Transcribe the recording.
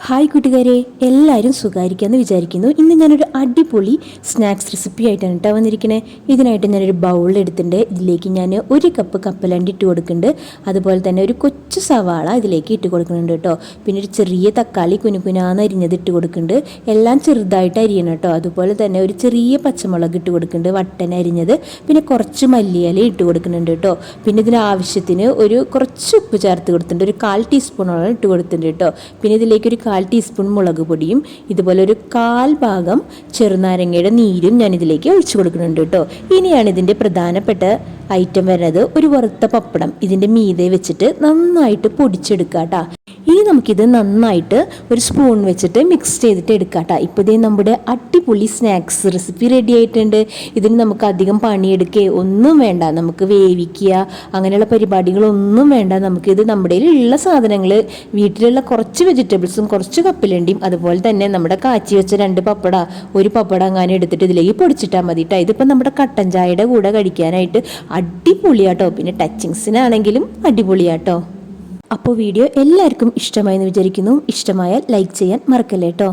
Hi കൂട്ടുകാരെ, എല്ലാവരും സുഖമായിരിക്കാമെന്ന് വിചാരിക്കുന്നു. ഇന്ന് ഞാനൊരു അടിപൊളി സ്നാക്സ് റെസിപ്പി ആയിട്ടാണ് കേട്ടോ വന്നിരിക്കുന്നത്. ഇതിനായിട്ട് ഞാനൊരു ബൗൾ എടുത്തിട്ടുണ്ട്. ഇതിലേക്ക് ഞാൻ 1 കപ്പ് കപ്പലണ്ടി ഇട്ട് കൊടുക്കുന്നുണ്ട്. അതുപോലെ തന്നെ ഒരു കൊച്ചു സവാള ഇതിലേക്ക് ഇട്ട് കൊടുക്കുന്നുണ്ട് കേട്ടോ. പിന്നെ ഒരു ചെറിയ തക്കാളി കുനുകുനാന്ന് അരിഞ്ഞത് ഇട്ട് കൊടുക്കുന്നുണ്ട്. എല്ലാം ചെറുതായിട്ട് അരിയണം കേട്ടോ. അതുപോലെ തന്നെ ഒരു ചെറിയ പച്ചമുളക് ഇട്ട് കൊടുക്കുന്നുണ്ട്, വട്ടൻ അരിഞ്ഞത്. പിന്നെ കുറച്ച് മല്ലിയില ഇട്ട് കൊടുക്കുന്നുണ്ട് കേട്ടോ. പിന്നെ ഇതിന് ആവശ്യത്തിന് കുറച്ച് ഉപ്പ് ചേർത്ത് കൊടുത്തിട്ടുണ്ട്. ഒരു 1/4 ടീസ്പൂണോളം ഇട്ട് കൊടുത്തിട്ടുണ്ട് കേട്ടോ. പിന്നെ ഇതിലേക്ക് ഒരു 1/4 ടീസ്പൂൺ മുളക് പൊടിയും ഇതുപോലെ ഒരു 1/4 ഭാഗം ചെറുനാരങ്ങയുടെ നീരും ഞാൻ ഇതിലേക്ക് ഒഴിച്ചു കൊടുക്കുന്നുണ്ട് കേട്ടോ. ഇനിയാണ് ഇതിൻ്റെ പ്രധാനപ്പെട്ട ഐറ്റം വരുന്നത്, ഒരു വറുത്ത പപ്പടം ഇതിൻ്റെ മീതെ വെച്ചിട്ട് നന്നായിട്ട് പൊടിച്ചെടുക്കുക കേട്ടോ. ഇനി നമുക്കിത് നന്നായിട്ട് ഒരു സ്പൂൺ വെച്ചിട്ട് മിക്സ് ചെയ്തിട്ട് എടുക്കാം കേട്ടോ. ഇപ്പോൾ ഇതേ നമ്മുടെ അടിപൊളി സ്നാക്സ് റെസിപ്പി റെഡി ആയിട്ടുണ്ട്. ഇതിന് നമുക്ക് അധികം പണിയെടുക്കുക ഒന്നും വേണ്ട, നമുക്ക് വേവിക്കുക അങ്ങനെയുള്ള പരിപാടികളൊന്നും വേണ്ട. നമുക്കിത് നമ്മുടെ ഉള്ള സാധനങ്ങൾ, വീട്ടിലുള്ള കുറച്ച് വെജിറ്റബിൾസും കുറച്ച് കപ്പലണ്ടിയും അതുപോലെ തന്നെ നമ്മുടെ കാച്ചി വെച്ച 2 പപ്പട, ഒരു പപ്പട അങ്ങനെ എടുത്തിട്ട് ഇതിലേക്ക് പൊടിച്ചിട്ടാൽ മതി കേട്ടോ. ഇതിപ്പോൾ നമ്മുടെ കട്ടൻ ചായയുടെ കൂടെ കഴിക്കാനായിട്ട് അടിപൊളിയാട്ടോ. പിന്നെ ടച്ചിങ്സിനാണെങ്കിലും അടിപൊളിയാട്ടോ. അപ്പോൾ വീഡിയോ എല്ലാവർക്കും ഇഷ്ടമായെന്ന് വിചാരിക്കുന്നു. ഇഷ്ടമായാൽ ലൈക്ക് ചെയ്യാൻ മറക്കല്ലേ കേട്ടോ.